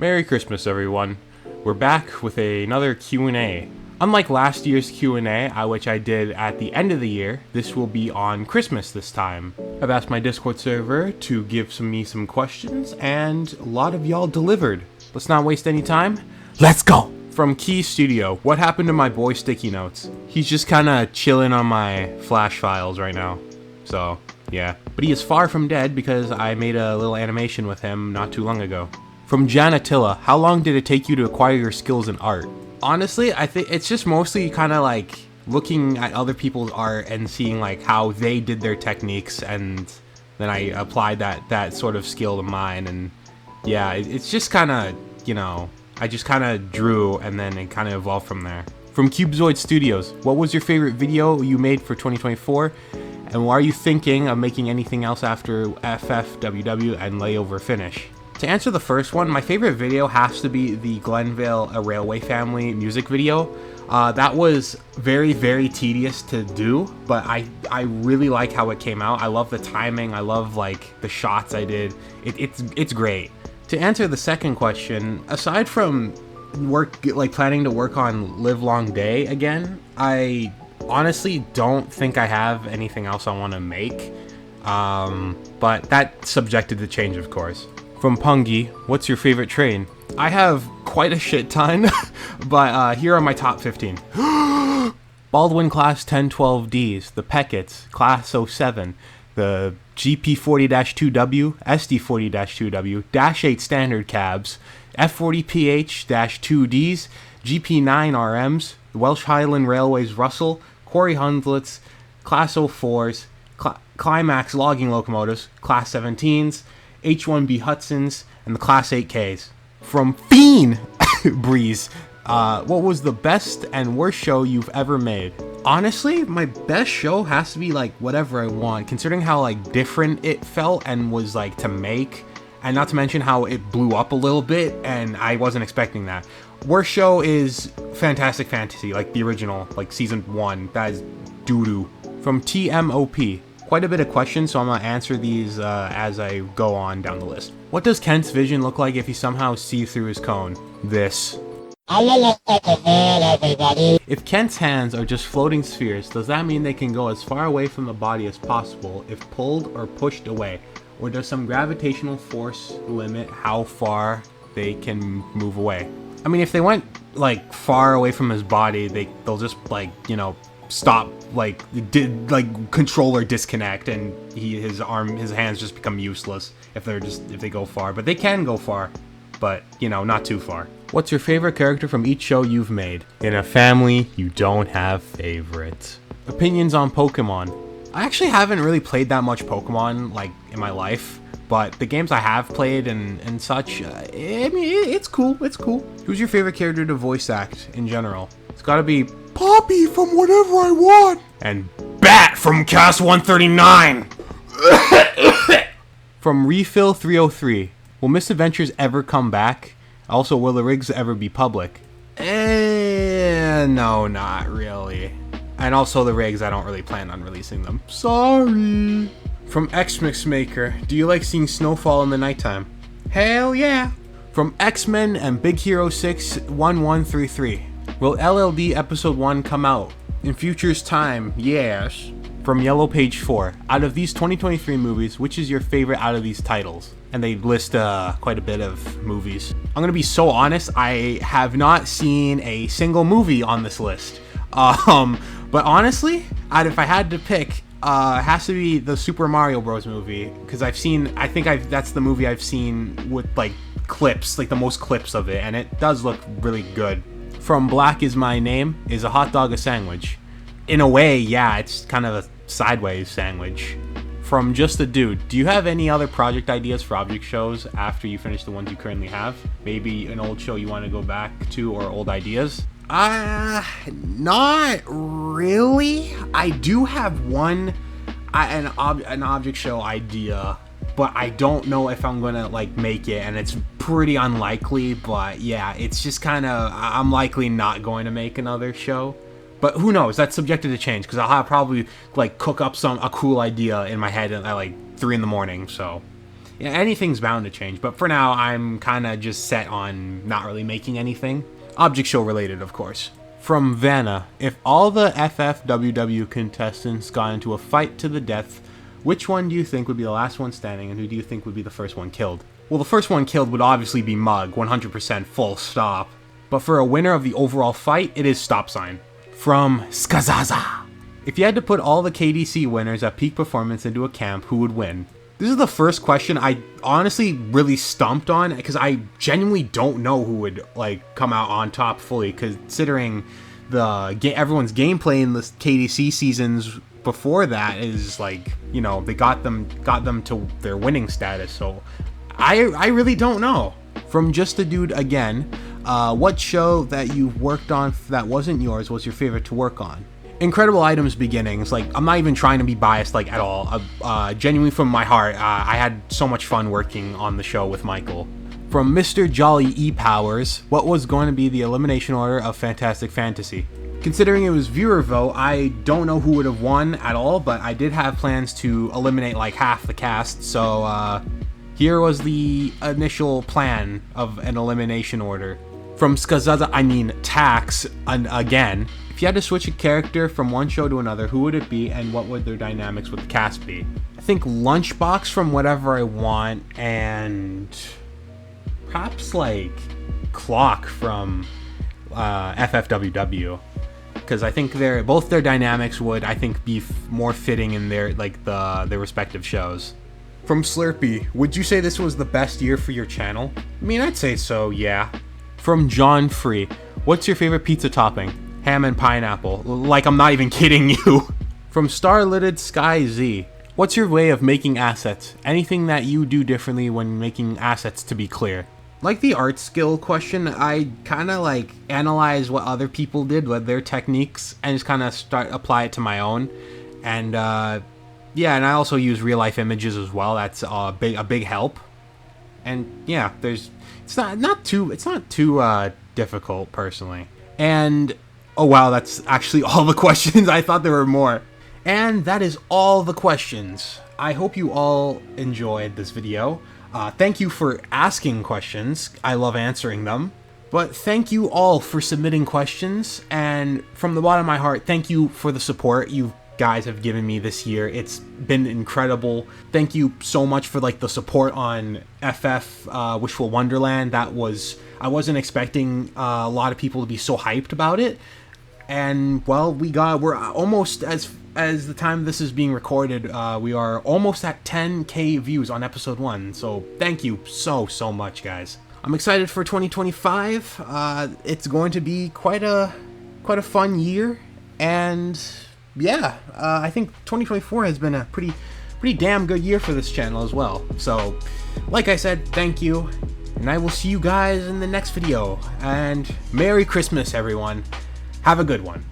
Merry Christmas, everyone. We're back with another Q&A. Unlike last year's Q&A, which I did at the end of the year, this will be on Christmas this time. I've asked my Discord server to give me some questions, and a lot of y'all delivered. Let's not waste any time. Let's go! From Key Studio, what happened to my boy Sticky Notes? He's just kinda chilling on my flash files right now. So, yeah. But he is far from dead because I made a little animation with him not too long ago. From Janatilla, how long did it take you to acquire your skills in art? Honestly, I think it's just mostly kind of like looking at other people's art and seeing like how they did their techniques, and then I applied that sort of skill to mine. And yeah, it's just kind of, you know, I just kind of drew and then it kind of evolved from there. From Cubezoid Studios, what was your favorite video you made for 2024? And why are you thinking of making anything else after FFWW and Layover finish? To answer the first one, my favorite video has to be the Glenvale A Railway Family music video. That was very, very tedious to do, but I really like how it came out. I love the timing. I love like the shots I did. It's great. To answer the second question, aside from planning to work on Livelong Day again, I honestly don't think I have anything else I want to make. But that's subjected to change, of course. From Pungy, what's your favorite train? I have quite a shit ton, but here are my top 15. Baldwin Class 1012Ds, the Pecketts, Class 07, the GP40-2W, SD40-2W, Dash 8 Standard Cabs, F40PH-2Ds, GP9RMs, Welsh Highland Railways Russell, Quarry Hundlets, Class 04s, Climax Logging Locomotives, Class 17s, H1B Hudsons, and the Class 8Ks. From Fiend Breeze, what was the best and worst show you've ever made? Honestly, my best show has to be like whatever I want, considering how like different it felt and was like to make, and not to mention how it blew up a little bit, and I wasn't expecting that. Worst show is Fantastic Fantasy, like the original, like season 1. That is doo-doo. From TMOP. Quite a bit of questions, so I'm going to answer these as I go on down the list. What does Kent's vision look like if he somehow sees through his cone? This. If Kent's hands are just floating spheres, does that mean they can go as far away from the body as possible if pulled or pushed away? Or does some gravitational force limit how far they can move away? I mean, if they went like far away from his body, they'll just like, you know, stop, control or disconnect, and his hands just become useless if they go far. But they can go far, but you know, not too far. What's your favorite character from each show you've made? In a family, you don't have favorites. Opinions on Pokemon. I actually haven't really played that much Pokemon like in my life, but the games I have played and such, I mean, it's cool. It's cool. Who's your favorite character to voice act in general? It's gotta be Poppy from Whatever I Want, and Bat from Cast 139. From Refill 303, will Misadventures ever come back? Also, will the rigs ever be public? No, not really. And also the rigs, I don't really plan on releasing them. Sorry. From X-Mix Maker, do you like seeing Snowfall in the nighttime? Hell yeah. From X-Men and Big Hero 6 1133. Will LLD Episode 1 come out? In future's time, yes. From Yellow Page 4, out of these 2023 movies, which is your favorite out of these titles? And they list quite a bit of movies. I'm gonna be so honest, I have not seen a single movie on this list. But honestly, if I had to pick, it has to be the Super Mario Bros. Movie, because that's the movie I've seen with like clips, like the most clips of it, and it does look really good. From Black Is My Name, is a hot dog a sandwich? In a way, yeah, it's kind of a sideways sandwich. From Just a Dude, do you have any other project ideas for object shows after you finish the ones you currently have? Maybe an old show you want to go back to, or old ideas? Not really. I do have an object show idea, but I don't know if I'm gonna like make it, and it's pretty unlikely. But yeah, it's just kind of, I'm likely not going to make another show. But who knows? That's subjected to change, because I'll probably like cook up a cool idea in my head at like 3 in the morning. So yeah, anything's bound to change. But for now, I'm kind of just set on not really making anything. Object show related, of course. From Vanna, if all the FFWW contestants got into a fight to the death, which one do you think would be the last one standing, and who do you think would be the first one killed? Well, the first one killed would obviously be Mug, 100% full stop. But for a winner of the overall fight, it is Stop Sign. From Skazaza, if you had to put all the KDC winners at peak performance into a camp, who would win? This is the first question I honestly really stumped on, because I genuinely don't know who would like come out on top fully, considering everyone's gameplay in the KDC seasons before that is like, you know, they got them to their winning status. So I really don't know. From Just a Dude again, what show that you worked on that wasn't yours was your favorite to work on? Incredible Items Beginnings. Like, I'm not even trying to be biased like at all. Genuinely from my heart, I had so much fun working on the show with Michael. From Mr. Jolly E Powers, what was going to be the elimination order of Fantastic Fantasy? Considering it was viewer vote, I don't know who would have won at all, but I did have plans to eliminate like half the cast, so here was the initial plan of an elimination order. From Skazaza, I mean Tax, again, if you had to switch a character from one show to another, who would it be and what would their dynamics with the cast be? I think Lunchbox from Whatever I Want, and perhaps like Clock from FFWW. Because I think both their dynamics would, I think, be more fitting in their their respective shows. From Slurpee, would you say this was the best year for your channel? I mean, I'd say so, yeah. From John Free, what's your favorite pizza topping? Ham and pineapple. Like, I'm not even kidding you. From Starlidded Sky Z, what's your way of making assets? Anything that you do differently when making assets, to be clear? Like the art skill question, I kind of like analyze what other people did with their techniques and just kind of apply it to my own. And yeah, and I also use real life images as well. That's a big help. And yeah, it's not too difficult personally. And oh wow, that's actually all the questions. I thought there were more. And that is all the questions. I hope you all enjoyed this video. Thank you for asking questions. I love answering them. But thank you all for submitting questions. And from the bottom of my heart, thank you for the support you guys have given me this year. It's been incredible. Thank you so much for like the support on FF Wishful Wonderland. I wasn't expecting a lot of people to be so hyped about it. And well, we're almost, as the time this is being recorded, we are almost at 10K views on episode 1. So thank you so much, guys. I'm excited for 2025. It's going to be quite a fun year, and yeah, I think 2024 has been a pretty damn good year for this channel as well. So, like I said, thank you, and I will see you guys in the next video. And Merry Christmas, everyone. Have a good one.